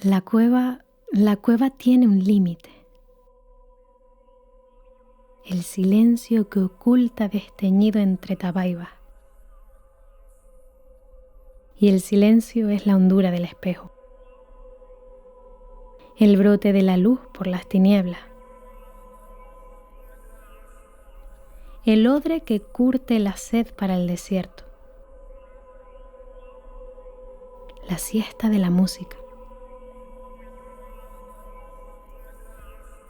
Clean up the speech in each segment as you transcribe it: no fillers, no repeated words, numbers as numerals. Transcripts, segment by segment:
La cueva tiene un límite. El silencio que oculta desteñido entre tabaibas. Y el silencio es la hondura del espejo. El brote de la luz por las tinieblas. El odre que curte la sed para el desierto. La siesta de la música.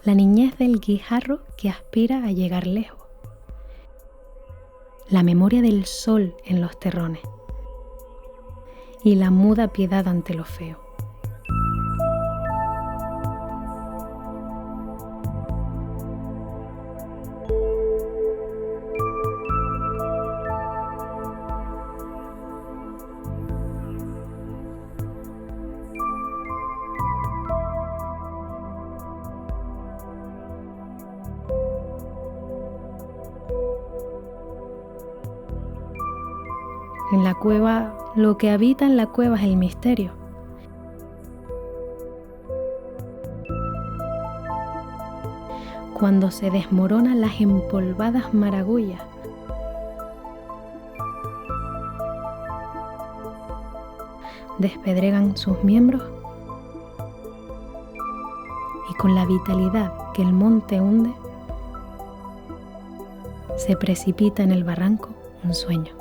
La niñez del guijarro que aspira a llegar lejos. La memoria del sol en los terrones. Y la muda piedad ante lo feo. En la cueva, lo que habita en la cueva es el misterio. Cuando se desmoronan las empolvadas maragullas, despedregan sus miembros y con la vitalidad que el monte hunde, se precipita en el barranco un sueño.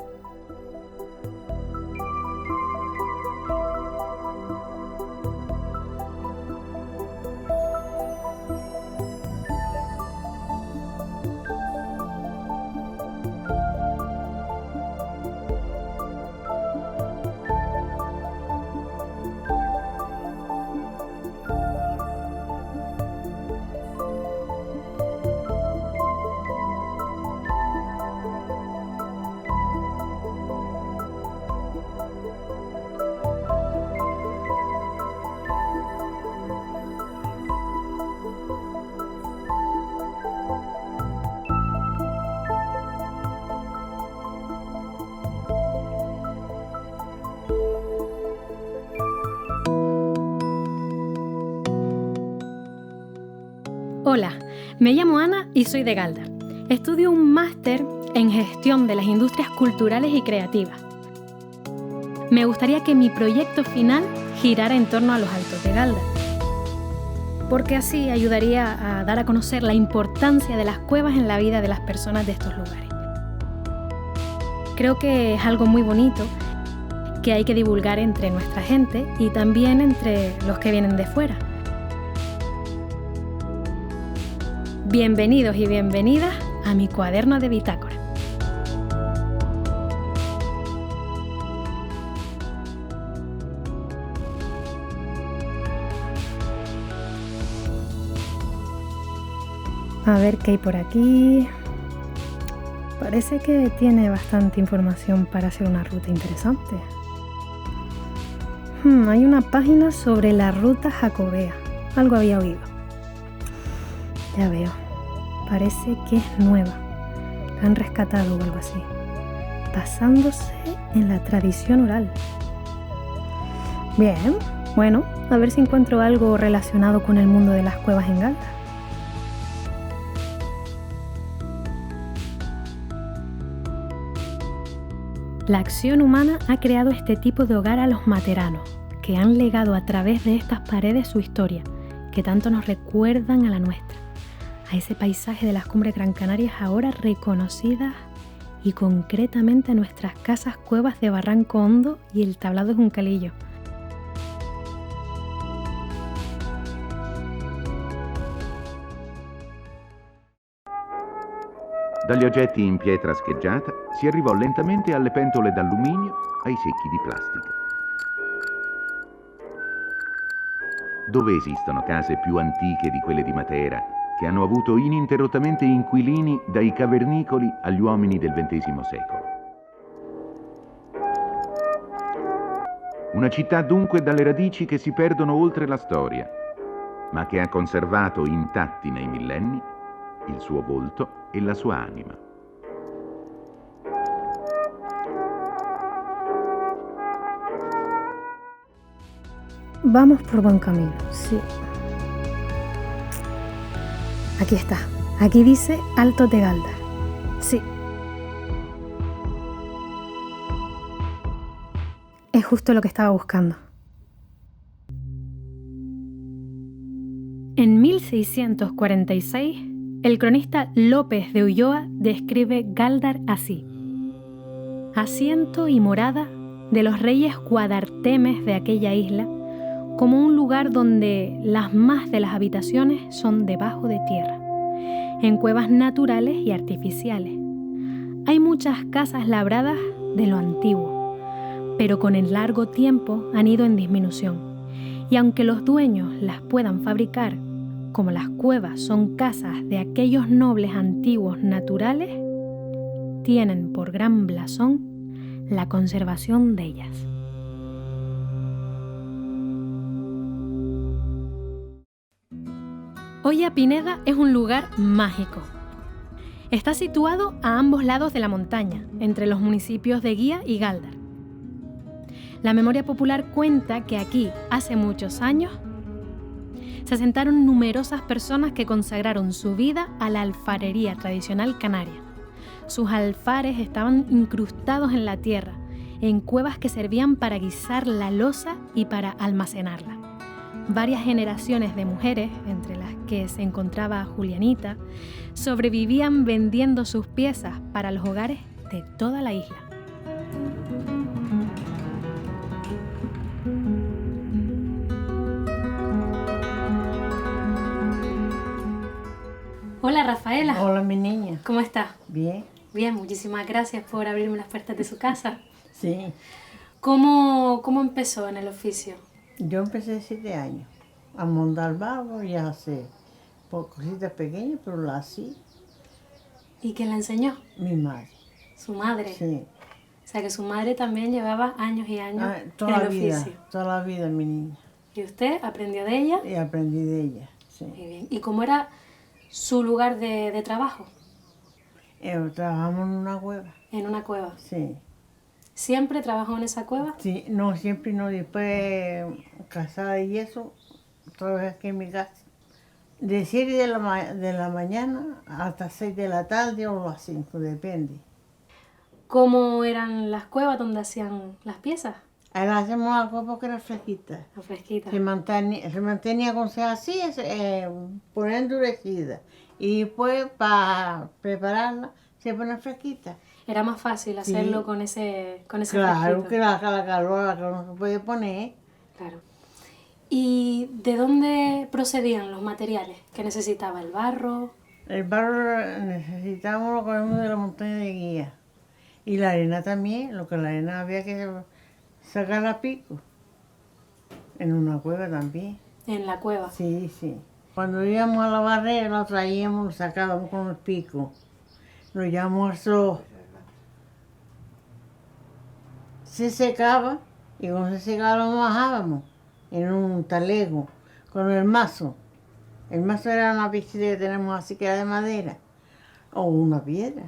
Hola, me llamo Ana y soy de Galda. Estudio un máster en gestión de las industrias culturales y creativas. Me gustaría que mi proyecto final girara en torno a los Altos de Galda, porque así ayudaría a dar a conocer la importancia de las cuevas en la vida de las personas de estos lugares. Creo que es algo muy bonito que hay que divulgar entre nuestra gente y también entre los que vienen de fuera. Bienvenidos y bienvenidas a mi cuaderno de bitácora. A ver qué hay por aquí. Parece que tiene bastante información para hacer una ruta interesante. Hay una página sobre la ruta jacobea. Algo había oído. Ya veo. Parece que es nueva. La han rescatado o algo así. Basándose en la tradición oral. Bien, bueno, a ver si encuentro algo relacionado con el mundo de las cuevas en Galda. La acción humana ha creado este tipo de hogar a los materanos, que han legado a través de estas paredes su historia, que tanto nos recuerdan a la nuestra, a ese paisaje de las cumbres Gran Canarias ahora reconocidas y concretamente a nuestras casas cuevas de Barranco Hondo y el Tablado de Juncalillo. Dagli oggetti in pietra scheggiata si arrivò lentamente alle pentole d'alluminio, ai secchi di plastica. Dove esistono case più antiche di quelle di Matera, che hanno avuto ininterrottamente inquilini dai cavernicoli agli uomini del XX secolo? Una città dunque dalle radici che si perdono oltre la storia, ma che ha conservato intatti nei millenni il suo volto e la sua anima. Vamos por buen camino, sí. Aquí está. Aquí dice Altos de Galdar. Sí. Es justo lo que estaba buscando. En 1646, el cronista López de Ulloa describe Galdar así: asiento y morada de los reyes guadartemes de aquella isla, como un lugar donde las más de las habitaciones son debajo de tierra, en cuevas naturales y artificiales. Hay muchas casas labradas de lo antiguo, pero con el largo tiempo han ido en disminución, y aunque los dueños las puedan fabricar, como las cuevas son casas de aquellos nobles antiguos naturales, tienen por gran blasón la conservación de ellas. Olla Pineda es un lugar mágico. Está situado a ambos lados de la montaña, entre los municipios de Guía y Galdar. La memoria popular cuenta que aquí, hace muchos años, se asentaron numerosas personas que consagraron su vida a la alfarería tradicional canaria. Sus alfares estaban incrustados en la tierra, en cuevas que servían para guisar la loza y para almacenarla. Varias generaciones de mujeres, entre las que se encontraba Julianita, sobrevivían vendiendo sus piezas para los hogares de toda la isla. Hola Rafaela. Hola mi niña. ¿Cómo estás? Bien. Bien, muchísimas gracias por abrirme las puertas de su casa. Sí. ¿Cómo empezó en el oficio? Yo empecé de 7 años a montar barro y a hacer por cositas pequeñas, pero las hacía. ¿Y quién la enseñó? Mi madre. ¿Su madre? Sí. O sea que su madre también llevaba años y años Toda en la el vida, oficio. toda la vida mi niña. ¿Y usted aprendió de ella? Y aprendí de ella, sí. Muy bien. ¿Y cómo era su lugar de trabajo? Trabajamos en una cueva. En una cueva. Sí. ¿Siempre trabajó en esa cueva? Sí, no, siempre no. Después casada y eso, trabajé aquí en mi casa. De 7 de la mañana hasta 6 de la tarde o las 5, depende. ¿Cómo eran las cuevas donde hacían las piezas? Ahora hacemos la cueva porque era fresquita. Las fresquitas. Se mantenía con ser así, poner endurecida. Y después para prepararla se pone fresquita. Era más fácil hacerlo Sí. con ese Claro, fresquito. que la calor que no se puede poner. Claro. ¿Y de dónde procedían los materiales que necesitaba? ¿El barro? El barro necesitábamos lo que vemos de la montaña de Guía. Y la arena también, lo que la arena había que sacar a pico. En una cueva también. En la cueva. Sí, sí. Cuando íbamos a la barrera, lo traíamos, lo sacábamos con el pico. Lo llevamos al sol. Se secaba y cuando se secaba lo bajábamos en un talego con el mazo. El mazo era una piecita que tenemos así que era de madera o una piedra.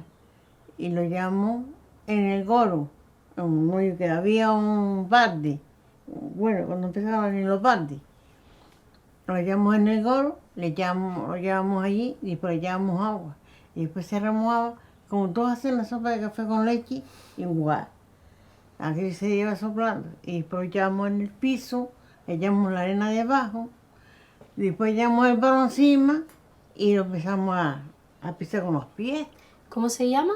Y lo llevamos en el goro, en un hoyo que había un barde. Bueno, cuando empezaban en los bardes. Lo llevamos en el goro, lo llevamos allí y después le echamos agua. Y después se remojaba, como todos hacen la sopa de café con leche, igual. Aquí se lleva soplando. Y después lo llevamos en el piso, le echamos la arena debajo, después echamos el barro encima y lo empezamos a pisar con los pies. ¿Cómo se llama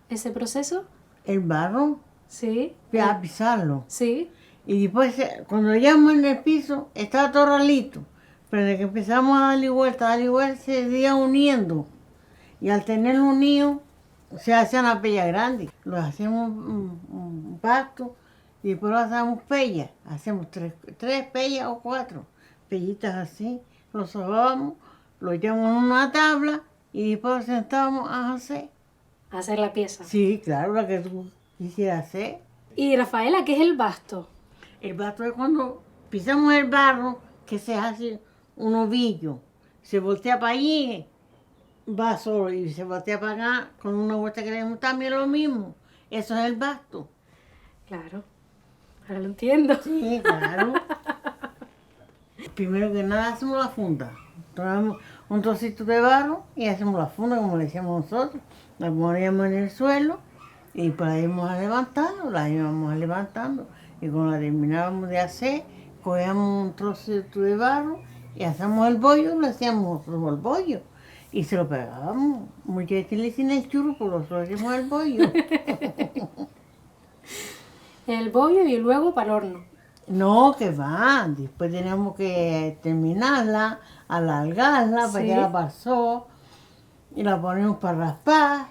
ese proceso? El barro, Sí. a pisarlo. Sí. Y después, cuando lo llevamos en el piso, estaba todo ralito. Pero desde que empezamos a darle vuelta, se iba uniendo. Y al tenerlo unido, se hace una pella grande. Lo hacemos un pasto y después lo hacemos pella. Hacemos tres pellas o 4 pellitas así. Lo sobamos, lo echamos en una tabla y después lo sentamos a hacer. Hacer la pieza. Sí, claro, la que tú quisieras hacer. Y Rafaela, ¿qué es el basto? El basto es cuando pisamos el barro, que se hace un ovillo. Se voltea para allí, va solo, y se voltea para acá con una vuelta que le damos también lo mismo. Eso es el basto. Claro. Ahora lo entiendo. Sí, claro. Primero que nada hacemos la funda. Tomamos un trocito de barro y hacemos la funda como le decíamos nosotros. La poníamos en el suelo y pues la íbamos levantando. Y cuando la terminábamos de hacer, cogíamos un trocito de barro y hacíamos el bollo, le hacíamos nosotros el bollo. Y se lo pegábamos. Muchas veces le dicen el churro, pero nosotros hacíamos el bollo. El bollo y luego para el horno. No, que va. Después teníamos que terminarla, alargarla, para Sí. que la pasó. Y la poníamos para raspar.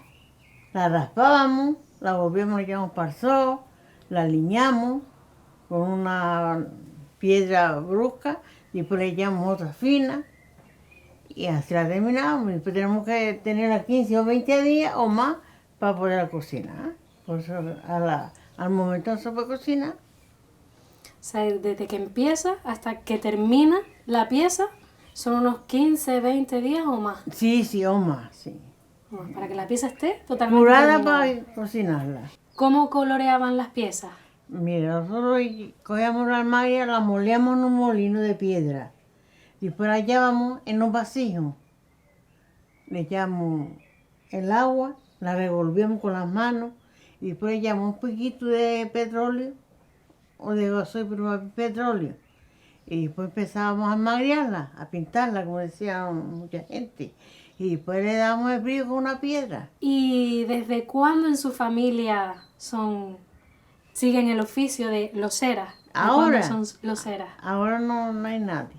La raspábamos, la volvíamos, la echamos para el sol, la aliñamos con una piedra brusca. Después le echamos otra fina. Y así la terminamos. Después tenemos que tenerla 15 o 20 días o más para poder cocinar. Por eso al momento no se puede cocinar. O sea, desde que empieza hasta que termina la pieza son unos 15, 20 días o más. Sí, o más, sí. Bueno, para que la pieza esté totalmente Curada terminada. para cocinarla. ¿Cómo coloreaban las piezas? Mira, nosotros cogíamos la almaria, la molíamos en un molino de piedra. Después la echábamos en un vasijos. Le echamos el agua, la revolvíamos con las manos y después le echamos un poquito de petróleo o de gasoil, pero más petróleo. Y después empezábamos a almagriarla, a pintarla, como decía mucha gente. Y después le damos el brillo con una piedra. ¿Y desde cuándo en su familia siguen el oficio de loceras? ¿De Ahora. cuándo son loceras? Ahora no hay nadie.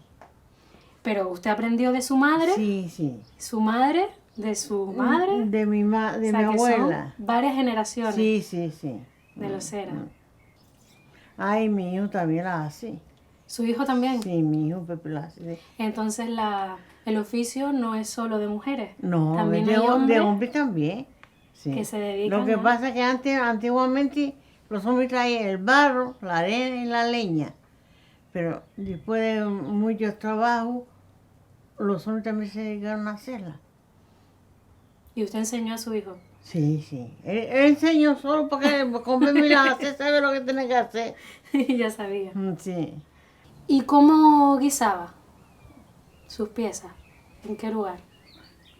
Pero usted aprendió de su madre, Sí. su madre, de su madre. De mi, de O mi sea, que son abuela. varias generaciones Sí. de loceras. Ay, mi hijo también la hace. ¿Su hijo también? Sí, mi hijo Pepe la hace. Entonces el oficio no es solo de mujeres. No, también de, hay hombres de hombres también. Sí. que se dedican Lo que a- pasa es que antiguamente los hombres traían el barro, la arena y la leña. Pero después de muchos trabajos, los hombres también se dedicaron a hacerla. Y usted enseñó a su hijo. Sí. Él enseñó solo porque con verme la hace, sabe lo que tiene que hacer. Ya sabía. Sí. ¿Y cómo guisaba sus piezas? ¿En qué lugar?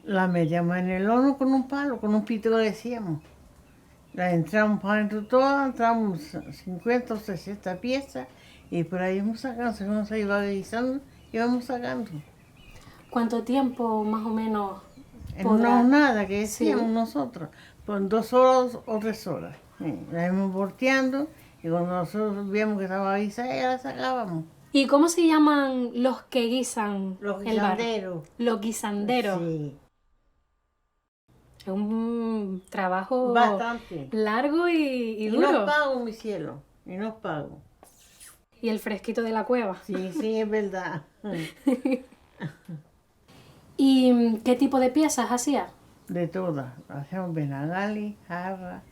La metíamos en el horno con un palo, con un pito que decíamos. La entramos para adentro todas, entramos 50 o 60 piezas y por ahí íbamos sacando, según se iba guisando, íbamos sacando. ¿Cuánto tiempo más o menos En podrá? una hornada que decíamos Sí. nosotros, por 2 horas o 3 horas. Sí, la íbamos volteando y cuando nosotros veíamos que estaba guisada, ya la sacábamos. ¿Y cómo se llaman los que guisan Los el barro? guisanderos. Los guisanderos. Sí, Es un trabajo bastante. largo y Y duro. nos pago, mi cielo, y nos pago. Y el fresquito de la cueva. Sí, es verdad. ¿Y qué tipo de piezas hacía? De todas. Hacemos benagali, jarra,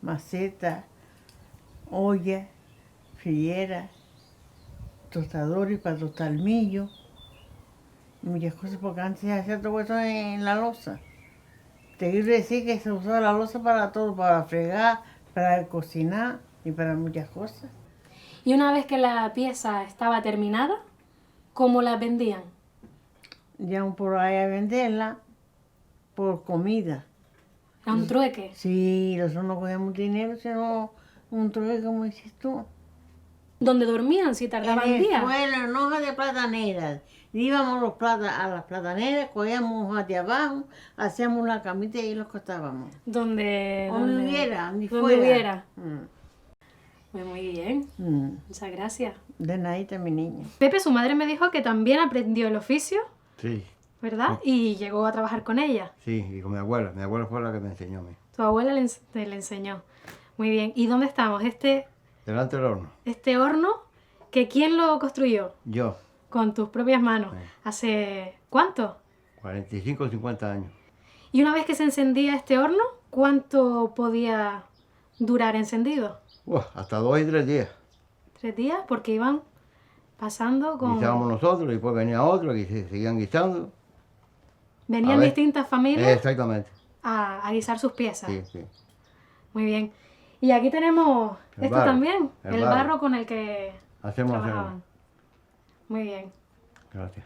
maceta, olla, frillera, tostadores para tostar el millo. Muchas cosas, porque antes se hacía todo eso en la loza. Te quiero decir que se usaba la loza para todo, para fregar, para cocinar y para muchas cosas. Y una vez que la pieza estaba terminada, ¿cómo la vendían? Íbamos por ahí a venderla por comida. ¿A un trueque? Sí, nosotros no cogíamos dinero, sino un trueque, como dices tú. ¿Donde dormían si tardaban En el días? suelo, en hojas de plataneras. Íbamos a las plataneras, cogíamos hojas de abajo, hacíamos la camita y ahí los acostábamos. Donde Donde donde fuera. hubiera. Mm, Pues muy bien, mm. muchas gracias. De nadita, mi niña. Pepe, su madre me dijo que también aprendió el oficio, Sí, ¿verdad? Y llegó a trabajar con ella. sí, y con mi abuela. Mi abuela fue la que me enseñó a mí. Tu abuela te le enseñó. Muy bien. ¿Y dónde estamos? Delante del horno. Este horno, que ¿quién lo construyó? Yo, Con tus propias manos. Sí. ¿Hace cuánto? 45 o 50 años. Y una vez que se encendía este horno, ¿cuánto podía durar encendido? Hasta 2 y 3 días. 3 días, porque iban pasando con... Guisábamos nosotros y después venía otro que seguían guisando. Venían A ver. distintas familias Exactamente. a guisar sus piezas. Sí. Muy bien. Y aquí tenemos El esto barro, también, el el barro. barro con el que Hacemos trabajaban. Muy bien. Gracias.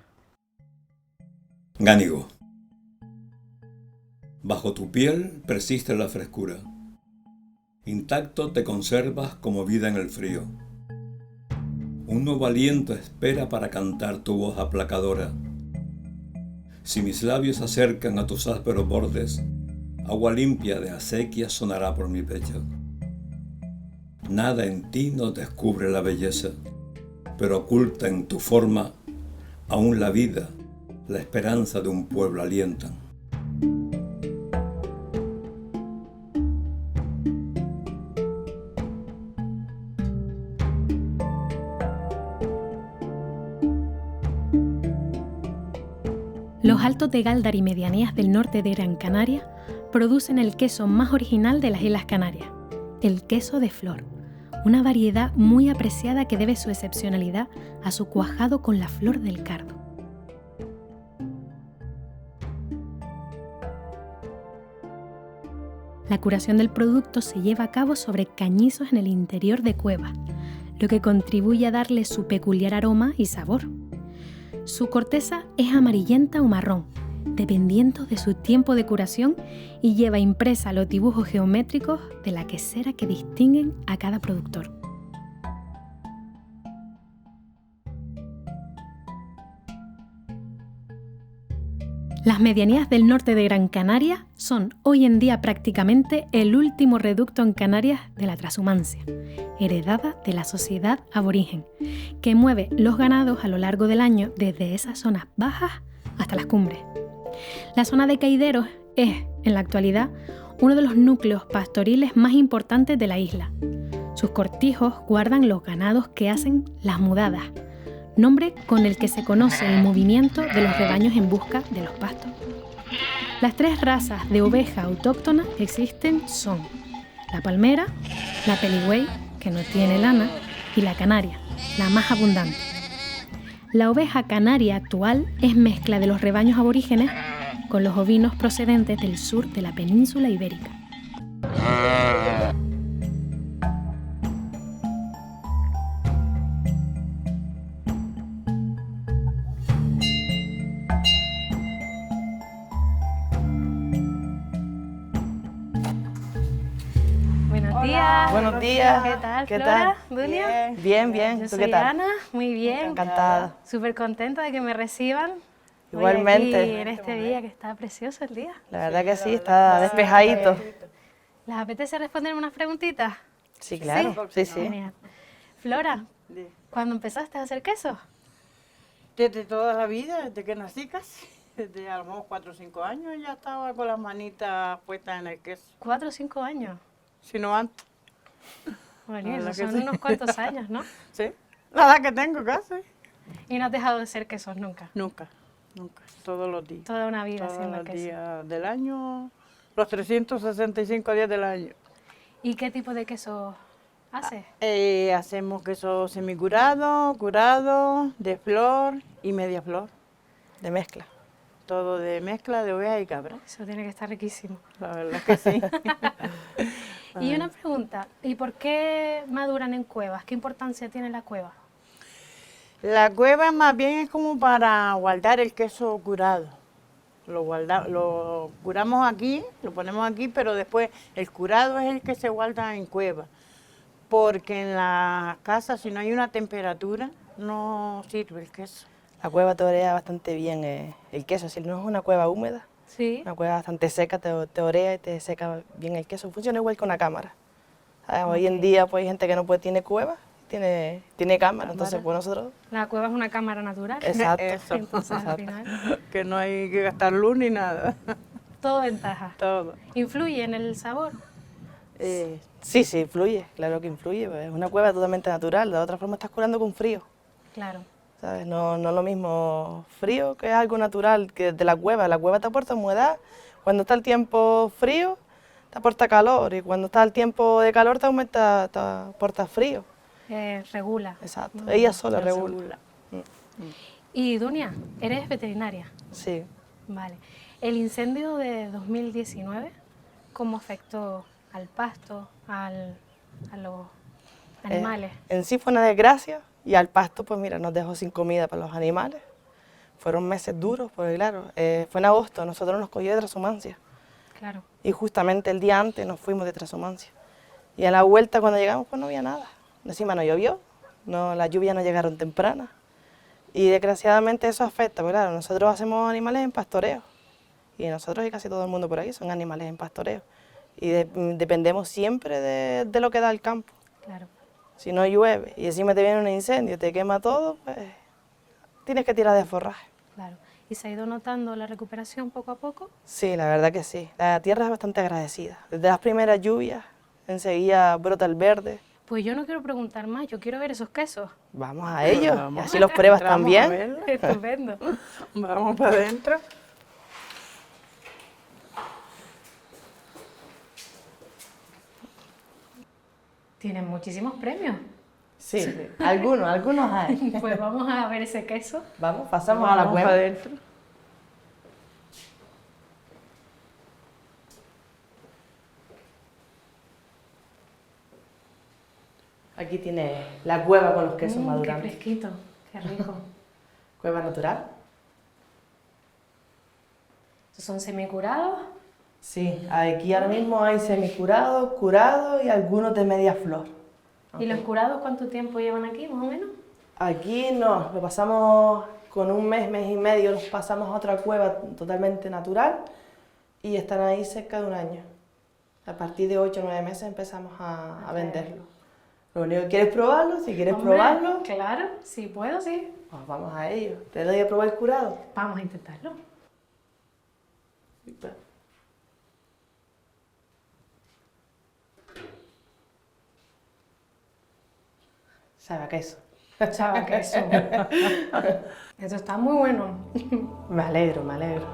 Gánigo. Bajo tu piel persiste la frescura. Intacto te conservas como vida en el frío. Un nuevo aliento espera para cantar tu voz aplacadora. Si mis labios se acercan a tus ásperos bordes, agua limpia de acequia sonará por mi pecho. Nada en ti nos descubre la belleza, pero oculta en tu forma aún la vida, la esperanza de un pueblo alientan. Los Altos de Gáldar y medianías del norte de Gran Canaria producen el queso más original de las Islas Canarias, el queso de flor, una variedad muy apreciada que debe su excepcionalidad a su cuajado con la flor del cardo. La curación del producto se lleva a cabo sobre cañizos en el interior de cuevas, lo que contribuye a darle su peculiar aroma y sabor. Su corteza es amarillenta o marrón, dependiendo de su tiempo de curación, y lleva impresa los dibujos geométricos de la quesera que distinguen a cada productor. Las medianías del norte de Gran Canaria son hoy en día prácticamente el último reducto en Canarias de la transhumancia, heredada de la sociedad aborigen, que mueve los ganados a lo largo del año desde esas zonas bajas hasta las cumbres. La zona de Caideros es, en la actualidad, uno de los núcleos pastoriles más importantes de la isla. Sus cortijos guardan los ganados que hacen las mudadas, nombre con el que se conoce el movimiento de los rebaños en busca de los pastos. Las tres razas de oveja autóctonas que existen son la palmera, la peligüey, que no tiene lana, y la canaria, la más abundante. La oveja canaria actual es mezcla de los rebaños aborígenes con los ovinos procedentes del sur de la península ibérica. Buenos días. Buenos días. ¿Qué tal, ¿Qué Flora? tal? ¿Dunia? Bien, bien. Yo ¿Tú soy qué tal? Ana, muy bien. Encantada. Súper contenta de que me reciban. Hoy Igualmente. aquí en este día que está precioso el día. La verdad que sí, está despejadito. ¿Les apetece responder unas preguntitas? Sí, claro. Sí, sí. Genial. Flora, ¿cuándo empezaste a hacer queso? Desde toda la vida, desde que nací casi. Desde a lo mejor 4 o 5 años ya estaba con las manitas puestas en el queso. 4 o 5 años. Si no antes. Bueno, La eso verdad que son sí. unos cuantos años, ¿no? Sí. La edad que tengo casi. Y no has dejado de hacer quesos nunca. Nunca, nunca. Todos los días. Toda una vida Todos haciendo los queso. días del año, los 365 días del año. ¿Y qué tipo de queso haces? Hacemos queso semicurado, curado, de flor y media flor. De mezcla. Todo de mezcla de oveja y cabra. Eso tiene que estar riquísimo. La verdad que sí. Y una pregunta, ¿y por qué maduran en cuevas? ¿Qué importancia tiene la cueva? La cueva más bien es como para guardar el queso curado. Lo curamos aquí, lo ponemos aquí, pero después el curado es el que se guarda en cueva. Porque en la casa, si no hay una temperatura, no sirve el queso. La cueva torea bastante bien el queso. Si no es una cueva húmeda, Sí. una cueva bastante seca, te orea y te seca bien el queso. Funciona igual que una cámara. ¿Sabes? Hoy en día pues, hay gente que no tiene cueva, tiene cámara. Entonces, pues nosotros... La cueva es una cámara natural. Exacto. Eso. Entonces, al Exacto. final, Que no hay que gastar luz ni nada. todo ventaja. Todo. ¿Influye en el sabor? Sí, sí, influye. Claro que influye. Pues, es una cueva totalmente natural. De otra forma estás curando con frío. Claro. ¿Sabes? No es lo mismo frío, que es algo natural, que de la cueva. La cueva te aporta humedad. Cuando está el tiempo frío, te aporta calor. Y cuando está el tiempo de calor, te aporta frío. Regula. Exacto. Ella sola regula. Y Dunia, ¿eres veterinaria? Sí. Vale. ¿El incendio de 2019 cómo afectó al pasto, a los animales? En sí fue una desgracia y al pasto, pues mira, nos dejó sin comida para los animales. Fueron meses duros, porque claro, fue en agosto, nosotros nos cogió de transhumancia. Claro. Y justamente el día antes nos fuimos de transhumancia. Y a la vuelta cuando llegamos pues no había nada. Encima no llovió, no, las lluvias no llegaron tempranas. Y desgraciadamente eso afecta, porque claro, nosotros hacemos animales en pastoreo. Y nosotros y casi todo el mundo por aquí son animales en pastoreo. Y dependemos siempre de lo que da el campo. Claro. Si no llueve y encima te viene un incendio, te quema todo, pues tienes que tirar de forraje. Claro. ¿Y se ha ido notando la recuperación poco a poco? Sí, la verdad que sí. La tierra es bastante agradecida. Desde las primeras lluvias, enseguida brota el verde. Pues yo no quiero preguntar más, yo quiero ver esos quesos. Vamos a ello, Vamos. y así los pruebas Entramos a también. verlo. Estupendo. Vamos para adentro. Tienen muchísimos premios. Sí, algunos hay. Pues vamos a ver ese queso. Vamos, pasamos a la Vamos cueva. para adentro. Aquí tiene la cueva con los quesos Qué madurando. fresquito, qué rico. Cueva natural. ¿Estos son semicurados? Sí, aquí ahora mismo hay semicurados, curados y algunos de media flor. ¿Y los curados cuánto tiempo llevan aquí, más o menos? Aquí no, lo pasamos con un mes, mes y medio, nos pasamos a otra cueva totalmente natural y están ahí cerca de un año. A partir de 8 o 9 meses empezamos a venderlo. Lo único que quieres probarlo, si quieres Hombre, probarlo, Claro, sí puedo, sí. pues vamos a ello. ¿Te doy a probar el curado? Vamos a intentarlo. Sabe a queso. Chava, queso. Eso está muy bueno. Me alegro, me alegro.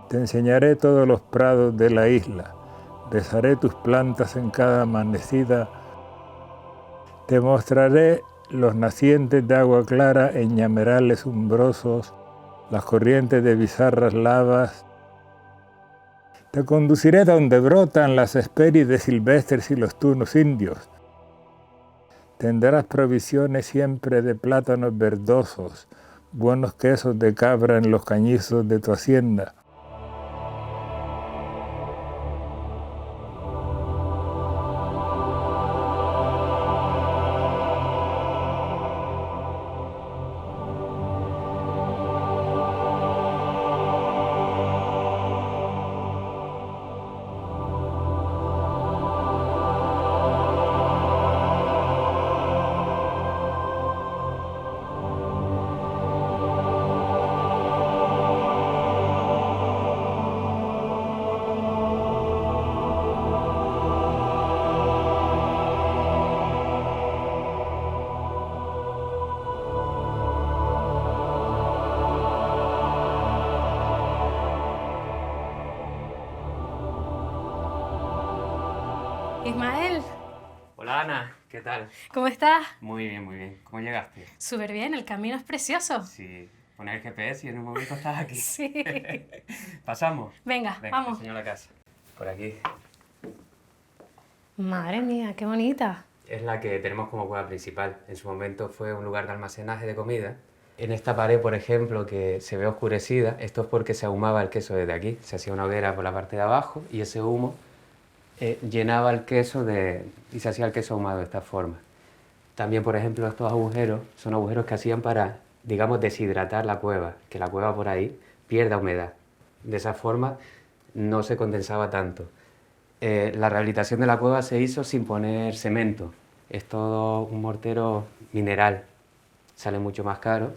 Te enseñaré todos los prados de la isla, besaré tus plantas en cada amanecida, te mostraré los nacientes de agua clara en ñamerales umbrosos, las corrientes de bizarras lavas. Te conduciré donde brotan las hespérides silvestres y los tunos indios. Tendrás provisiones siempre de plátanos verdosos, buenos quesos de cabra en los cañizos de tu hacienda. Ismael, Hola Ana, ¿qué tal? ¿cómo estás? Muy bien, muy bien. ¿Cómo llegaste? Súper bien, el camino es precioso. Sí, poner el GPS y en un momento estás aquí. Sí. ¿Pasamos? Venga, Venga, te vamos. enseño la casa. Por aquí. Madre mía, qué bonita. Es la que tenemos como cueva principal. En su momento fue un lugar de almacenaje de comida. En esta pared, por ejemplo, que se ve oscurecida, esto es porque se ahumaba el queso desde aquí. Se hacía una hoguera por la parte de abajo y ese humo llenaba el queso y se hacía el queso ahumado de esta forma. También, por ejemplo, estos agujeros son agujeros que hacían para, digamos, deshidratar la cueva, que la cueva por ahí pierda humedad. De esa forma no se condensaba tanto. La rehabilitación de la cueva se hizo sin poner cemento. Es todo un mortero mineral. Sale mucho más caro.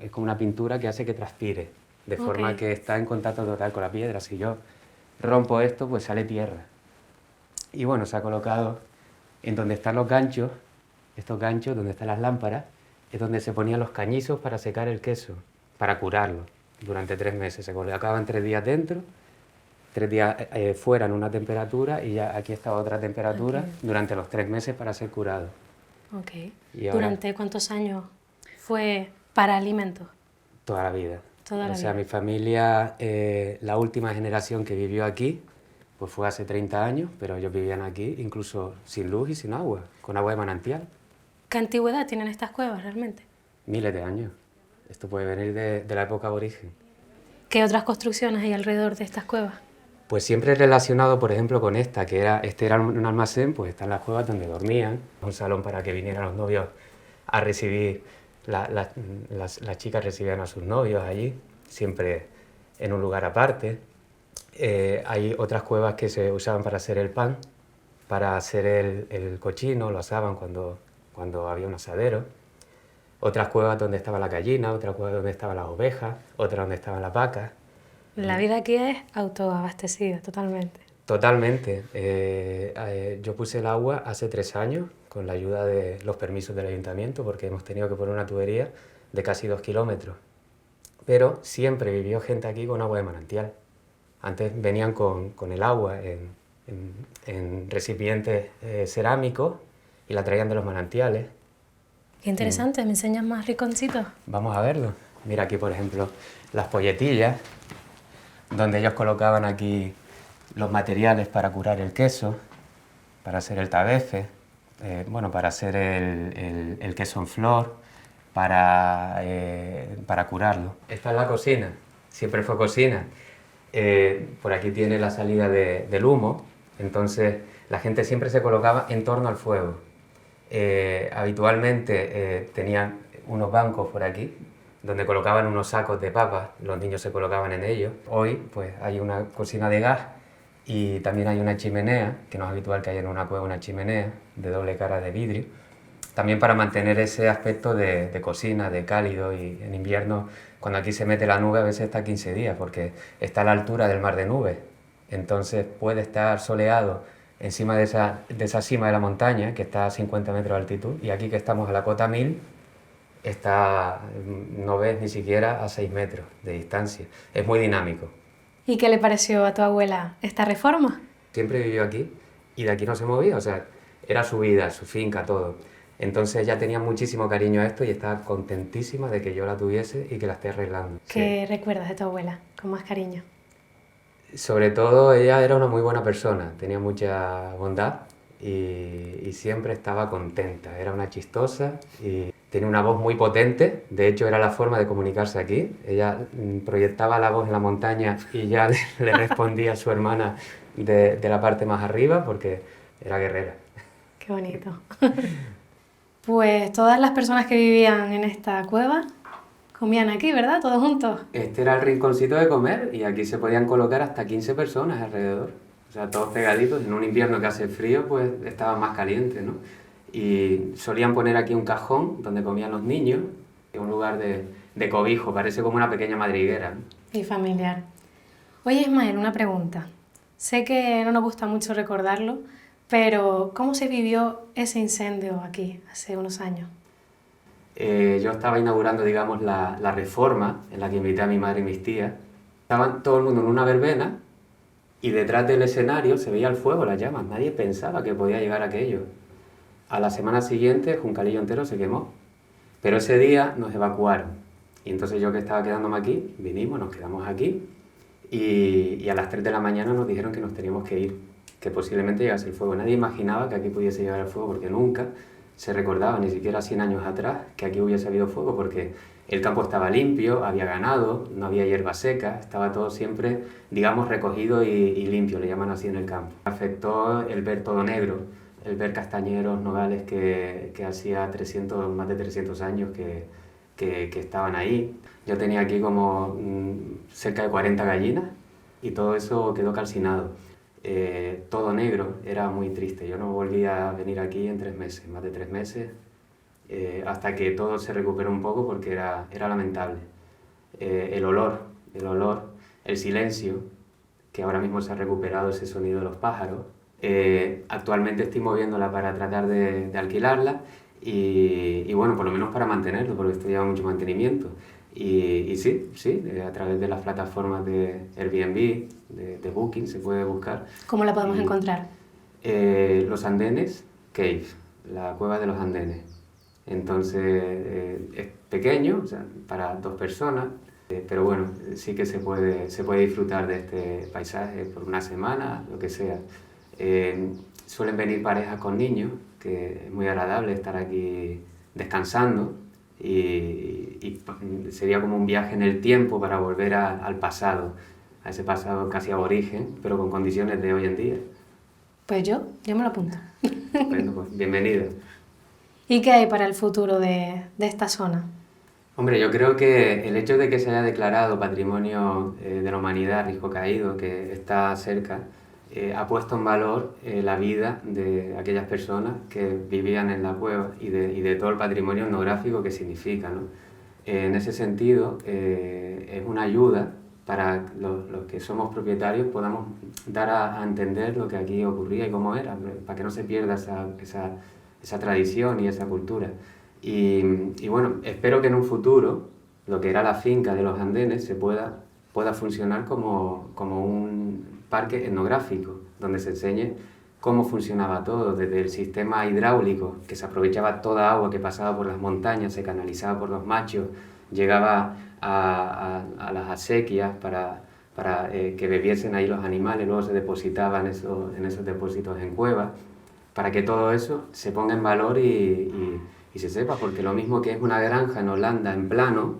Es como una pintura que hace que transpire, de forma Ok. que está en contacto total con la piedra. Si yo rompo esto, pues sale tierra. Y bueno, se ha colocado en donde están los ganchos, estos ganchos donde están las lámparas, es donde se ponían los cañizos para secar el queso, para curarlo durante 3 meses. Se colocaban 3 días dentro, 3 días fuera en una temperatura y ya aquí está otra temperatura Ok. durante los 3 meses para ser curado. Ok. Y ahora- ¿Durante cuántos años fue para alimentos? Toda la vida. Toda la O sea, vida. mi familia, la última generación que vivió aquí, Pues fue hace 30 años, pero ellos vivían aquí incluso sin luz y sin agua, con agua de manantial. ¿Qué antigüedad tienen estas cuevas realmente? Miles de años. Esto puede venir de la época aborigen. ¿Qué otras construcciones hay alrededor de estas cuevas? Pues siempre relacionado, por ejemplo, con esta, este era un almacén, pues están las cuevas donde dormían, un salón para que vinieran los novios a recibir, las chicas recibían a sus novios allí, siempre en un lugar aparte. Hay otras cuevas que se usaban para hacer el pan, para hacer el cochino, lo asaban cuando había un asadero. Otras cuevas donde estaba la gallina, otras cuevas donde estaban las ovejas, otras donde estaban las vacas. La vida aquí es autoabastecida, totalmente. Totalmente. Yo puse el agua hace 3 años con la ayuda de los permisos del ayuntamiento porque hemos tenido que poner una tubería de casi 2 kilómetros. Pero siempre vivió gente aquí con agua de manantial. Antes venían con el agua en recipientes cerámicos y la traían de los manantiales. Qué interesante, ¿me enseñas más rinconcitos? Vamos a verlo. Mira aquí, por ejemplo, las polletillas, donde ellos colocaban aquí los materiales para curar el queso, para hacer el tabefe, bueno, para hacer el queso en flor, para curarlo. Esta es la cocina, siempre fue cocina. Por aquí tiene la salida del humo, entonces la gente siempre se colocaba en torno al fuego. Habitualmente tenían unos bancos por aquí, donde colocaban unos sacos de papas, los niños se colocaban en ellos. Hoy pues hay una cocina de gas y también hay una chimenea, que no es habitual que haya en una cueva una chimenea de doble cara de vidrio, también para mantener ese aspecto de cocina, de cálido, y en invierno, cuando aquí se mete la nube, a veces está 15 días, porque está a la altura del mar de nubes, entonces puede estar soleado encima de esa cima de la montaña, que está a 50 metros de altitud, y aquí que estamos a la cota 1000, no ves ni siquiera a 6 metros de distancia. Es muy dinámico. ¿Y qué le pareció a tu abuela esta reforma? Siempre vivió aquí y de aquí no se movía, o sea, era su vida, su finca, todo. Entonces ella tenía muchísimo cariño a esto y estaba contentísima de que yo la tuviese y que la esté arreglando. ¿Qué recuerdas de tu abuela con más cariño? Sobre todo ella era una muy buena persona, tenía mucha bondad y siempre estaba contenta. Era una chistosa y tenía una voz muy potente, de hecho era la forma de comunicarse aquí. Ella proyectaba la voz en la montaña y ya le respondía a su hermana de la parte más arriba porque era guerrera. Qué bonito. Pues todas las personas que vivían en esta cueva comían aquí, ¿verdad? Todos juntos. Este era el rinconcito de comer y aquí se podían colocar hasta 15 personas alrededor. O sea, todos pegaditos. En un invierno que hace frío, pues estaba más caliente, ¿no? Y solían poner aquí un cajón donde comían los niños, un lugar de cobijo, parece como una pequeña madriguera, ¿no? Y familiar. Oye, Ismael, una pregunta. Sé que no nos gusta mucho recordarlo, pero ¿cómo se vivió ese incendio aquí hace unos años? Yo estaba inaugurando, digamos, la reforma en la que invité a mi madre y mis tías. Estaban todo el mundo en una verbena y detrás del escenario se veía el fuego, las llamas. Nadie pensaba que podía llegar aquello. A la semana siguiente, Juncalillo entero se quemó. Pero ese día nos evacuaron. Y entonces yo, que estaba quedándome aquí, vinimos, nos quedamos aquí y a las 3 de la mañana nos dijeron que nos teníamos que ir, que posiblemente llegase el fuego. Nadie imaginaba que aquí pudiese llegar el fuego porque nunca se recordaba, ni siquiera 100 años atrás, que aquí hubiese habido fuego, porque el campo estaba limpio, había ganado, no había hierba seca, estaba todo siempre, digamos, recogido y limpio, le llaman así en el campo. Afectó el ver todo negro, el ver castañeros, nogales que hacía más de 300 años que estaban ahí. Yo tenía aquí como cerca de 40 gallinas y todo eso quedó calcinado. Todo negro, era muy triste. Yo no volví a venir aquí en 3 meses, más de 3 meses, hasta que todo se recuperó un poco porque era lamentable. El olor, el silencio, que ahora mismo se ha recuperado ese sonido de los pájaros. Actualmente estoy moviéndola para tratar de alquilarla y bueno, por lo menos para mantenerlo, porque esto lleva mucho mantenimiento. Y sí, a través de las plataformas de Airbnb, de Booking, se puede buscar. ¿Cómo la podemos encontrar? Los Andenes Cave, la cueva de los Andenes. Entonces es pequeño, o sea, para 2 personas, Pero bueno, sí que se puede disfrutar de este paisaje por una semana, lo que sea. Suelen venir parejas con niños, que es muy agradable estar aquí descansando y sería como un viaje en el tiempo para volver al pasado, a ese pasado casi aborigen, pero con condiciones de hoy en día. Pues yo me lo apunto. Bueno, pues bienvenido. ¿Y qué hay para el futuro de esta zona? Hombre, yo creo que el hecho de que se haya declarado Patrimonio de la Humanidad Risco Caído, que está cerca, ha puesto en valor la vida de aquellas personas que vivían en la cueva y de todo el patrimonio etnográfico que significa, ¿no? En ese sentido, es una ayuda para los que somos propietarios, podamos dar a entender lo que aquí ocurría y cómo era, para que no se pierda esa tradición y esa cultura. Y bueno, espero que en un futuro lo que era la finca de los andenes pueda funcionar como un parque etnográfico, donde se enseñe cómo funcionaba todo, desde el sistema hidráulico, que se aprovechaba toda agua que pasaba por las montañas, se canalizaba por los machos, llegaba a las acequias para que bebiesen ahí los animales, luego se depositaban en esos depósitos en cuevas, para que todo eso se ponga en valor y se sepa, porque lo mismo que es una granja en Holanda en plano,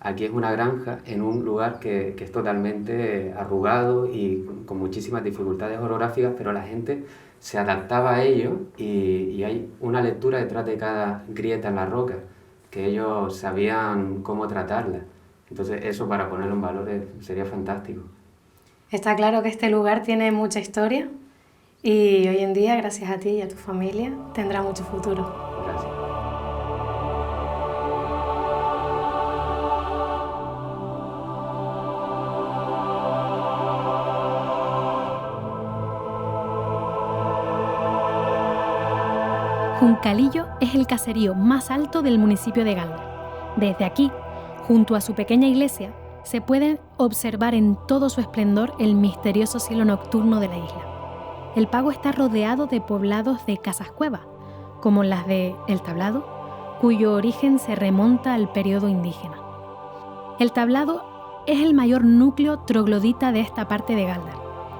aquí es una granja en un lugar que es totalmente arrugado y con muchísimas dificultades orográficas, pero la gente se adaptaba a ello y hay una lectura detrás de cada grieta en la roca, que ellos sabían cómo tratarla. Entonces eso, para ponerlo en valor, sería fantástico. Está claro que este lugar tiene mucha historia y hoy en día, gracias a ti y a tu familia, tendrá mucho futuro. Gracias. Juncalillo es el caserío más alto del municipio de Galda. Desde aquí, junto a su pequeña iglesia, se puede observar en todo su esplendor el misterioso cielo nocturno de la isla. El Pago está rodeado de poblados de casas-cueva, como las de El Tablado, cuyo origen se remonta al periodo indígena. El Tablado es el mayor núcleo troglodita de esta parte de Galdar.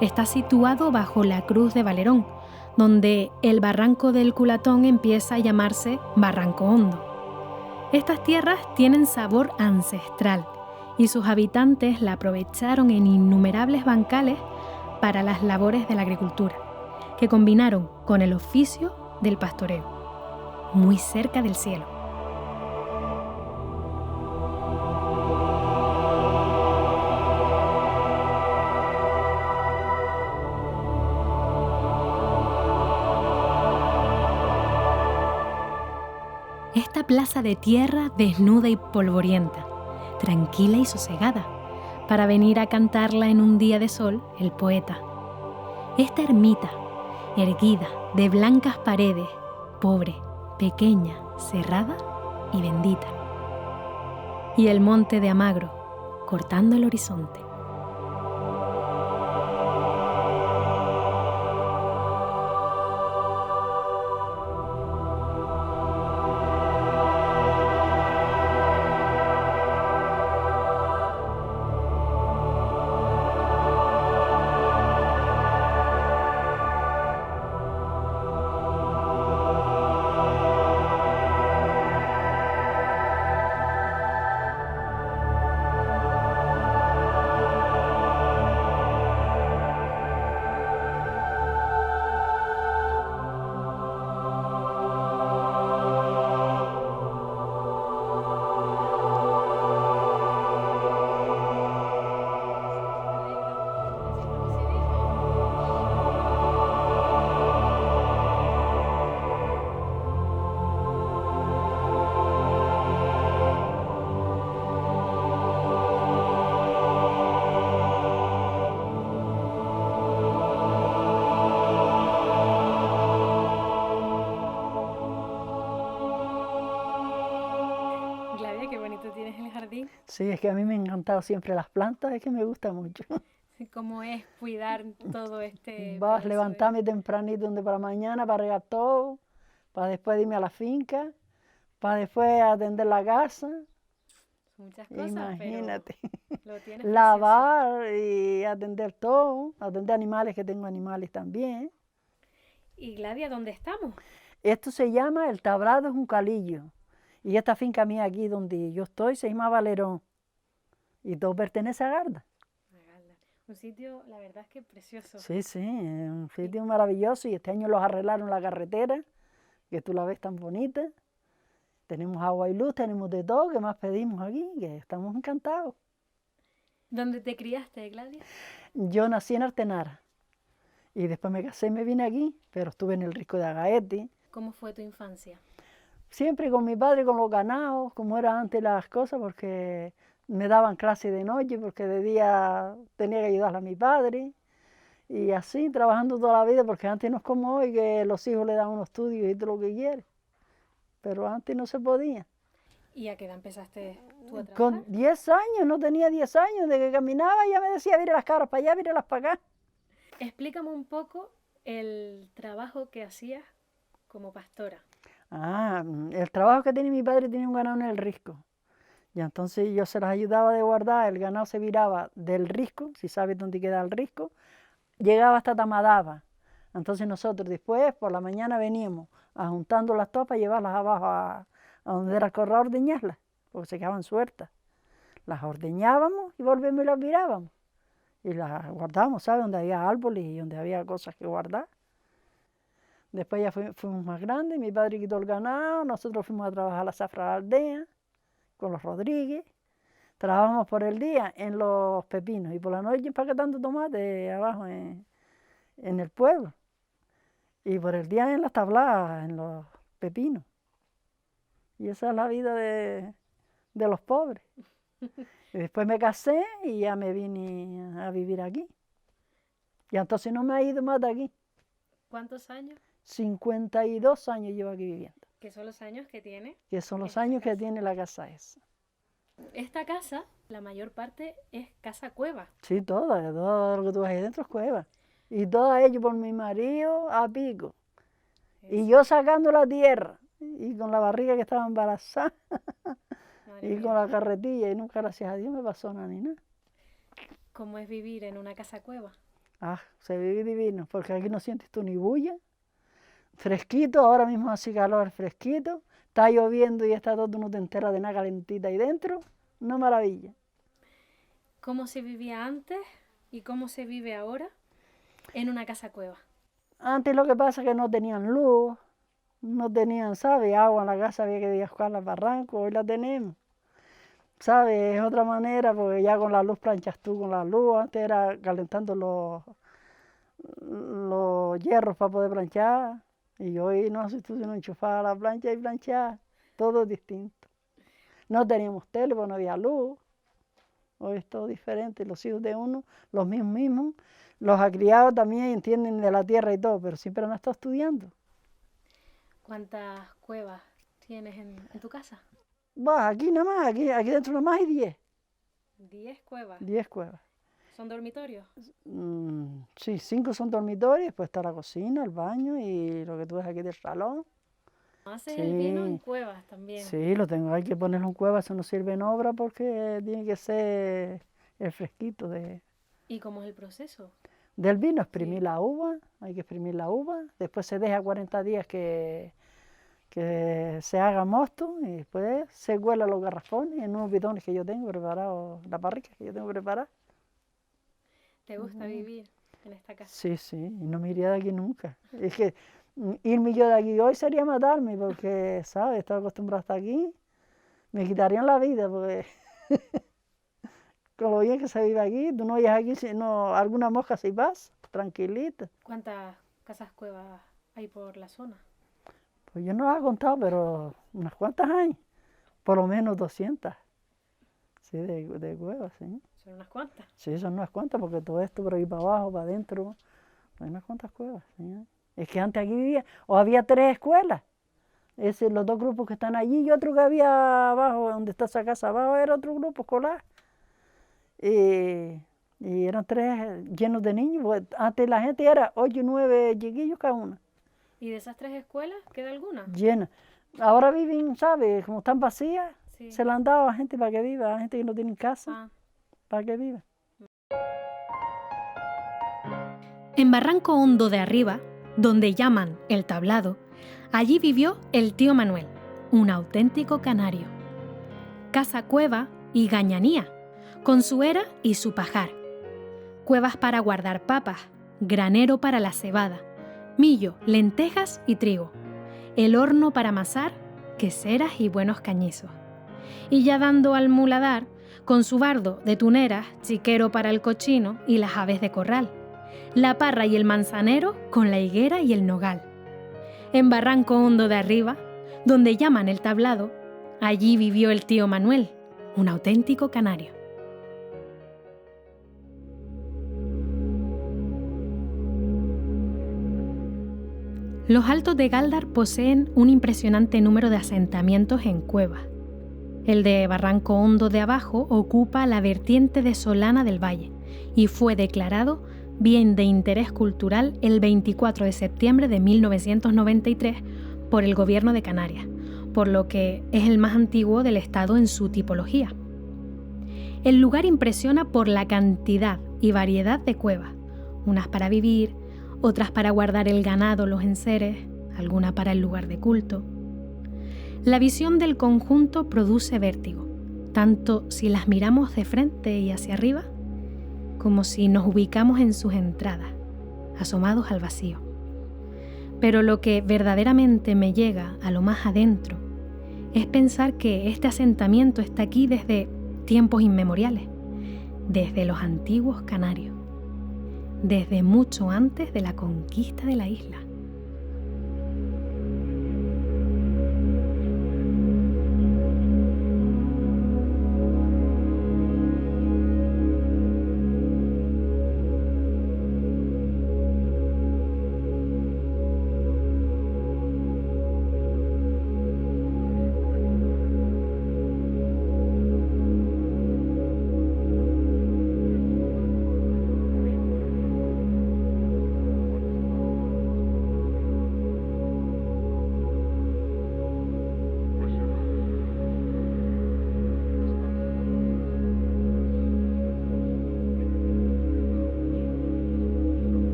Está situado bajo la Cruz de Valerón, donde el barranco del Culatón empieza a llamarse Barranco Hondo. Estas tierras tienen sabor ancestral y sus habitantes la aprovecharon en innumerables bancales para las labores de la agricultura, que combinaron con el oficio del pastoreo, muy cerca del cielo. Esta plaza de tierra desnuda y polvorienta, tranquila y sosegada, para venir a cantarla en un día de sol el poeta. Esta ermita, erguida, de blancas paredes, pobre, pequeña, cerrada y bendita. Y el monte de Amagro, cortando el horizonte. Sí, es que a mí me han encantado siempre las plantas, es que me gusta mucho. ¿Cómo es cuidar todo este...? Vas a levantarme tempranito donde para mañana, para regar todo, para después irme a la finca, para después atender la casa. Muchas cosas, Imagínate. pero lo tienes Lavar y atender todo, atender animales, que tengo animales también. precioso. Y Gladia, ¿dónde estamos? Esto se llama El Tablado Juncalillo. Y esta finca mía aquí donde yo estoy se llama Valerón. Y todo pertenece a Garda. Un sitio, la verdad es que precioso. Sí, sí, es un sitio maravilloso y este año los arreglaron la carretera, que tú la ves tan bonita. Tenemos agua y luz, tenemos de todo, ¿qué más pedimos aquí? Que estamos encantados. ¿Dónde te criaste, Gladia? Yo nací en Artenara y después me casé y me vine aquí, pero estuve en el Risco de Agaete, ¿Cómo fue tu infancia? siempre con mi padre, con los ganados, como era antes las cosas, porque me daban clase de noche, porque de día tenía que ayudarle a mi padre. Y así, trabajando toda la vida, porque antes no es como hoy, que los hijos le dan unos estudios y todo lo que quiere. Pero antes no se podía. ¿Y a qué edad empezaste tú a trabajar? Con 10 años, no tenía 10 años, de que caminaba ya me decía, mire las cabras para allá, mírelas para acá. Explícame un poco el trabajo que hacías como pastora. El trabajo que tenía mi padre tenía un ganado en el risco. Y entonces yo se las ayudaba de guardar, el ganado se viraba del risco, si sabes dónde queda el risco, llegaba hasta Tamadaba. Entonces nosotros después, por la mañana veníamos juntando las topas, llevarlas abajo a donde era el corral a ordeñarlas, porque se quedaban sueltas. Las ordeñábamos y volvíamos y las virábamos. Y las guardábamos, ¿sabes? Donde había árboles y donde había cosas que guardar. Después ya fuimos más grandes, mi padre quitó el ganado, nosotros fuimos a trabajar a la zafra de la aldea con los Rodríguez. Trabajábamos por el día en los pepinos y por la noche empaquetando tomate abajo en el pueblo. Y por el día en las tabladas, en los pepinos. Y esa es la vida de los pobres. Y después me casé y ya me vine a vivir aquí. Y entonces no me he ido más de aquí. ¿Cuántos años? 52 años llevo aquí viviendo. ¿Qué son los años que tiene? Que son los esta años que casa? tiene la casa esa. Esta casa, la mayor parte es casa cueva. Sí, todo lo que tú ves ahí dentro es cueva. Y todo hecho por mi marido a pico. Y yo sacando la tierra. Y con la barriga que estaba embarazada. Madre Y mía. con la carretilla. Y nunca, gracias a Dios, me pasó nada ni nada. ¿Cómo es vivir en una casa cueva? Se vive divino. Porque aquí no sientes tú ni bulla. Fresquito, ahora mismo hace calor fresquito. Está lloviendo y está todo, tú no te enteras de nada, calentita ahí dentro. Una maravilla. ¿Cómo se vivía antes y cómo se vive ahora en una casa cueva? Antes lo que pasa es que no tenían luz, no tenían, ¿sabes? Agua en la casa, había que ir a buscar los barrancos, hoy la tenemos. ¿Sabes? Es otra manera, porque ya con la luz planchas tú con la luz. Antes era calentando los hierros para poder planchar. Y hoy no, si tú no enchufabas la plancha y planchar, todo distinto. No teníamos tele, porque no había luz. Hoy es todo diferente. Los hijos de uno, los mismos, los ha criado también entienden de la tierra y todo, pero siempre han estado estudiando. ¿Cuántas cuevas tienes en tu casa? Aquí nada más, aquí dentro nada más hay 10. 10 cuevas. 10 cuevas. ¿Son dormitorios? Sí, 5 son dormitorios, después está la cocina, el baño y lo que tú ves aquí del salón. ¿Haces el vino en cuevas también? Sí, hay que ponerlo en cuevas, eso no sirve en obra porque tiene que ser el fresquito ¿Y cómo es el proceso? del vino, exprimir la uva, hay que exprimir la uva, después se deja 40 días que se haga mosto y después se cuela los garrafones en unos bidones que yo tengo preparados, la parrilla que yo tengo preparada. ¿Te gusta vivir en esta casa? Sí, y no me iría de aquí nunca. Es que irme yo de aquí hoy sería matarme porque, ¿sabes? Estoy acostumbrado hasta aquí, me quitarían la vida porque con lo bien que se vive aquí, tú no oyes aquí sino alguna mosca si vas, tranquilita. ¿Cuántas casas cuevas hay por la zona? Pues yo no las he contado, pero unas cuantas hay, por lo menos 200. Sí, de cuevas, sí. Son unas cuantas. Sí, son unas cuantas, porque todo esto por ahí para abajo, para adentro, hay unas cuantas cuevas, sí. Es que antes aquí vivía, o había 3 escuelas. Los 2 grupos que están allí y otro que había abajo, donde está esa casa abajo, era otro grupo escolar. Y eran 3 llenos de niños, porque antes la gente era 8 o 9 chiquillos cada una. ¿Y de esas 3 escuelas queda alguna? Llenas. Ahora viven, ¿sabes? Como están vacías, Sí. Se la han dado a gente para que viva, a gente que no tiene casa, para que viva. En Barranco Hondo de Arriba, donde llaman El Tablado, allí vivió el tío Manuel, un auténtico canario. Casa cueva y gañanía, con su era y su pajar. Cuevas para guardar papas, granero para la cebada, millo, lentejas y trigo. El horno para amasar, queseras y buenos cañizos. Y ya dando al muladar, con su bardo de tuneras, chiquero para el cochino y las aves de corral. La parra y el manzanero con la higuera y el nogal. En Barranco Hondo de Arriba, donde llaman El Tablado, allí vivió el tío Manuel, un auténtico canario. Los Altos de Gáldar poseen un impresionante número de asentamientos en cuevas. El de Barranco Hondo de Abajo ocupa la vertiente de Solana del Valle y fue declarado Bien de Interés Cultural el 24 de septiembre de 1993 por el Gobierno de Canarias, por lo que es el más antiguo del estado en su tipología. El lugar impresiona por la cantidad y variedad de cuevas, unas para vivir, otras para guardar el ganado, los enseres, alguna para el lugar de culto. La visión del conjunto produce vértigo, tanto si las miramos de frente y hacia arriba, como si nos ubicamos en sus entradas, asomados al vacío. Pero lo que verdaderamente me llega a lo más adentro es pensar que este asentamiento está aquí desde tiempos inmemoriales, desde los antiguos canarios, desde mucho antes de la conquista de la isla.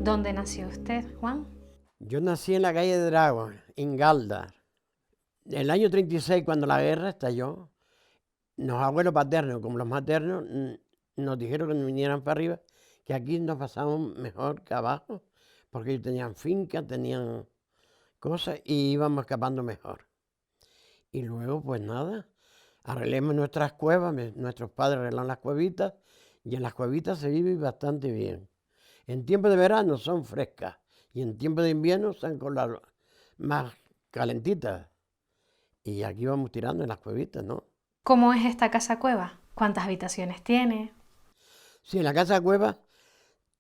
¿Dónde nació usted, Juan? Yo nací en la calle de Dragón, en Gáldar. En el año 36, cuando la guerra estalló, los abuelos paternos, como los maternos, nos dijeron que nos vinieran para arriba, que aquí nos pasábamos mejor que abajo, porque ellos tenían fincas, tenían cosas y íbamos escapando mejor. Y luego, pues nada, arreglemos nuestras cuevas, nuestros padres arreglaron las cuevitas, y en las cuevitas se vive bastante bien. En tiempo de verano son frescas y en tiempo de invierno están con las más calentitas. Y aquí vamos tirando en las cuevitas, ¿no? ¿Cómo es esta casa cueva? ¿Cuántas habitaciones tiene? Sí, en la casa cueva,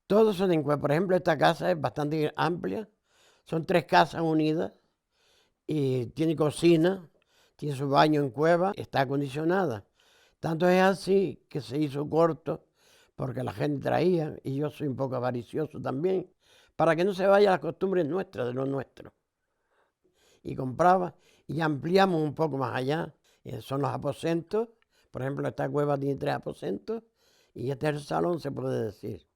todos son en cueva. Por ejemplo, esta casa es bastante amplia. Son 3 casas unidas y tiene cocina, tiene su baño en cueva, está acondicionada. Tanto es así que se hizo corto porque la gente traía, y yo soy un poco avaricioso también, para que no se vaya las costumbres nuestras, de lo nuestro. Y compraba, y ampliamos un poco más allá. Son los aposentos, por ejemplo, esta cueva tiene 3 aposentos, y este es el salón, se puede decir.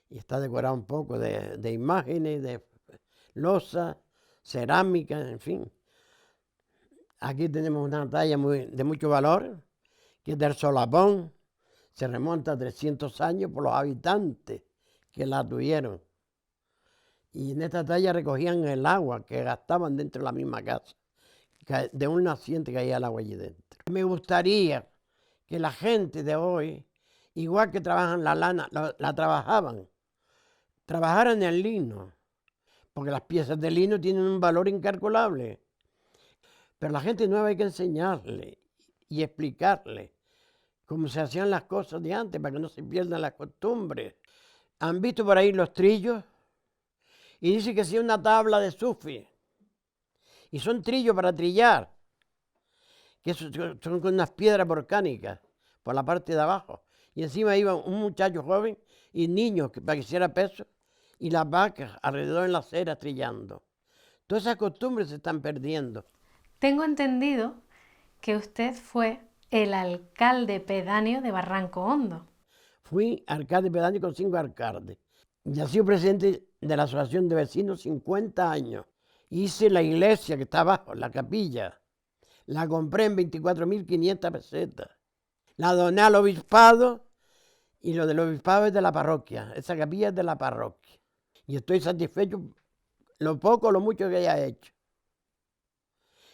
Y está decorado un poco de imágenes, de losa, cerámica, en fin. Aquí tenemos una talla de mucho valor, que es del solapón. Se remonta a 300 años por los habitantes que la tuvieron. Y en esta talla recogían el agua que gastaban dentro de la misma casa. De un naciente caía el agua allí dentro. Me gustaría que la gente de hoy, igual que trabajan la lana, la trabajaran el lino. Porque las piezas de lino tienen un valor incalculable. Pero a la gente nueva hay que enseñarle y explicarle cómo se hacían las cosas de antes, para que no se pierdan las costumbres. ¿Han visto por ahí los trillos? Y dice que si una tabla de sufi. Y son trillos para trillar. que son con unas piedras volcánicas por la parte de abajo. Y encima iba un muchacho joven y niños para que hiciera peso, y las vacas alrededor en la acera trillando. Todas esas costumbres se están perdiendo. Tengo entendido que usted fue el alcalde pedáneo de Barranco Hondo. Fui alcalde pedáneo con 5 alcaldes. Y he sido presidente de la Asociación de Vecinos 50 años. Hice la iglesia que está abajo, la capilla. La compré en 24.500 pesetas. La doné al obispado, y lo del obispado es de la parroquia. Esa capilla es de la parroquia. Y estoy satisfecho lo poco o lo mucho que haya hecho.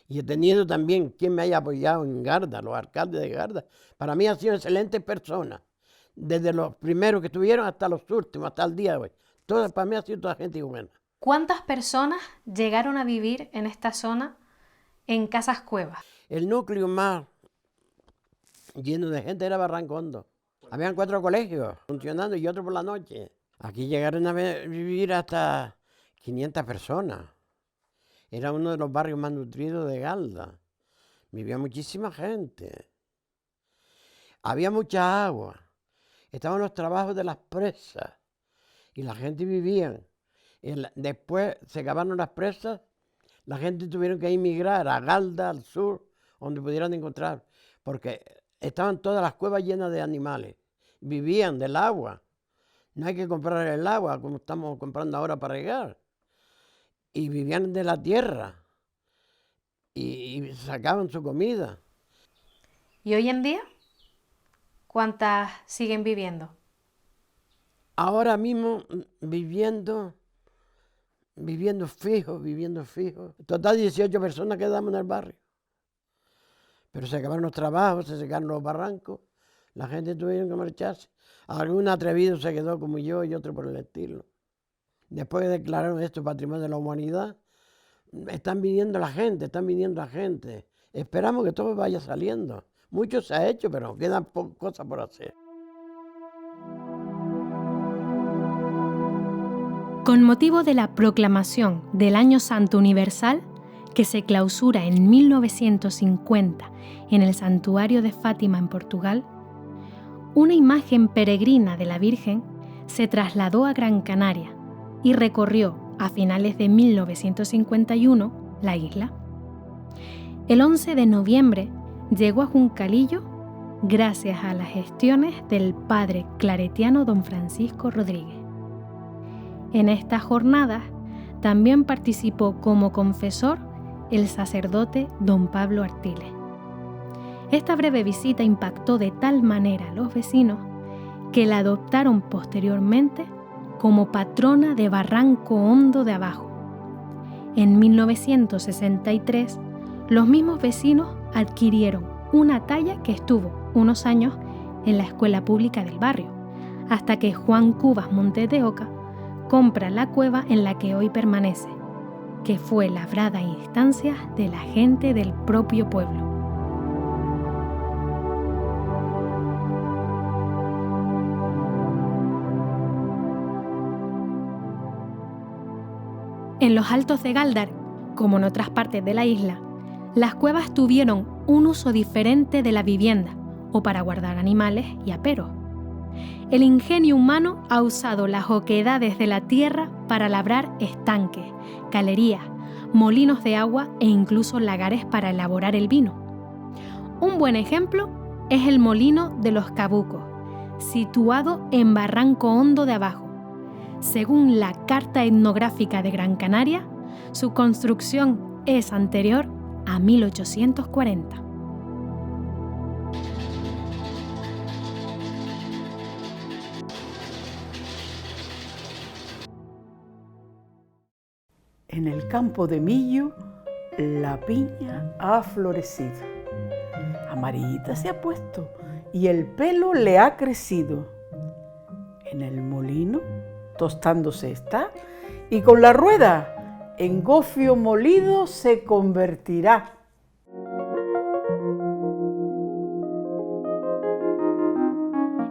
Y he tenido también quien me haya apoyado en Garda, los alcaldes de Garda. Para mí han sido excelentes personas. Desde los primeros que estuvieron hasta los últimos, hasta el día de hoy. Para mí ha sido toda gente buena. ¿Cuántas personas llegaron a vivir en esta zona en casas cuevas? El núcleo más lleno de gente era Barranco Hondo. Habían 4 colegios funcionando y otro por la noche. Aquí llegaron a vivir hasta 500 personas. Era uno de los barrios más nutridos de Galda. Vivía muchísima gente. Había mucha agua. Estaban los trabajos de las presas. Y la gente vivía. Después se acabaron las presas. La gente tuvieron que emigrar a Galda, al sur, donde pudieran encontrar. Porque estaban todas las cuevas llenas de animales. Vivían del agua. No hay que comprar el agua como estamos comprando ahora para regar. Y vivían de la tierra. Y sacaban su comida. ¿Y hoy en día? ¿Cuántas siguen viviendo? Ahora mismo viviendo fijo. Total 18 personas quedamos en el barrio. Pero se acabaron los trabajos, se secaron los barrancos. La gente tuvieron que marcharse. Algún atrevido se quedó como yo y otro por el estilo. Después de declarar esto Patrimonio de la Humanidad, están viniendo la gente. Esperamos que todo vaya saliendo. Mucho se ha hecho, pero quedan cosas por hacer. Con motivo de la proclamación del Año Santo Universal, que se clausura en 1950 en el Santuario de Fátima en Portugal, una imagen peregrina de la Virgen se trasladó a Gran Canaria y recorrió a finales de 1951 la isla. El 11 de noviembre llegó a Juncalillo gracias a las gestiones del padre claretiano don Francisco Rodríguez. En estas jornadas también participó como confesor el sacerdote don Pablo Artiles. Esta breve visita impactó de tal manera a los vecinos que la adoptaron posteriormente como patrona de Barranco Hondo de Abajo. En 1963, los mismos vecinos adquirieron una talla que estuvo unos años en la escuela pública del barrio, hasta que Juan Cubas Montes de Oca compra la cueva en la que hoy permanece, que fue labrada a instancias de la gente del propio pueblo. En los Altos de Gáldar, como en otras partes de la isla, las cuevas tuvieron un uso diferente de la vivienda o para guardar animales y aperos. El ingenio humano ha usado las oquedades de la tierra para labrar estanques, galerías, molinos de agua e incluso lagares para elaborar el vino. Un buen ejemplo es el molino de los Cabucos, situado en Barranco Hondo de Abajo. Según la Carta Etnográfica de Gran Canaria, su construcción es anterior a 1840. En el campo de Millo, la piña ha florecido. Amarillita se ha puesto y el pelo le ha crecido. En el molino, tostándose está, y con la rueda, en gofio molido se convertirá.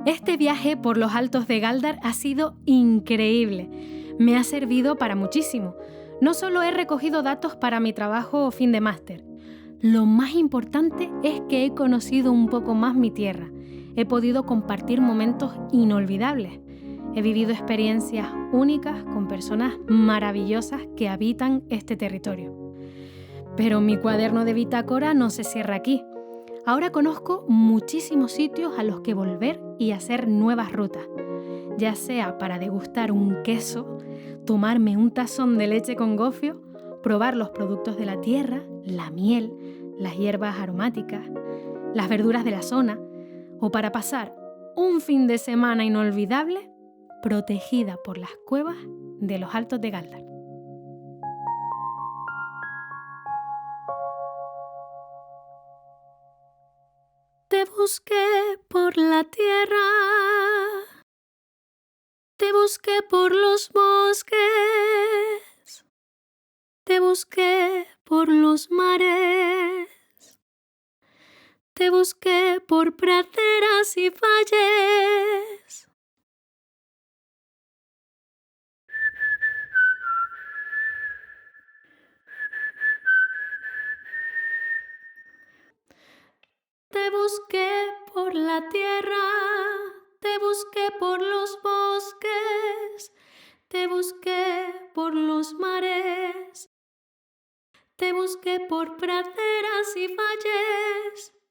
Este viaje por los Altos de Gáldar ha sido increíble. Me ha servido para muchísimo. No solo he recogido datos para mi trabajo fin de máster, lo más importante es que he conocido un poco más mi tierra. He podido compartir momentos inolvidables. He vivido experiencias únicas con personas maravillosas que habitan este territorio. Pero mi cuaderno de bitácora no se cierra aquí. Ahora conozco muchísimos sitios a los que volver y hacer nuevas rutas, ya sea para degustar un queso, tomarme un tazón de leche con gofio, probar los productos de la tierra, la miel, las hierbas aromáticas, las verduras de la zona, o para pasar un fin de semana inolvidable protegida por las cuevas de los Altos de Galdar. Te busqué por la tierra, te busqué por los bosques, te busqué por los mares, te busqué por praderas y valles. Te busqué por la tierra, te busqué por los bosques, te busqué por los mares, te busqué por praderas y valles.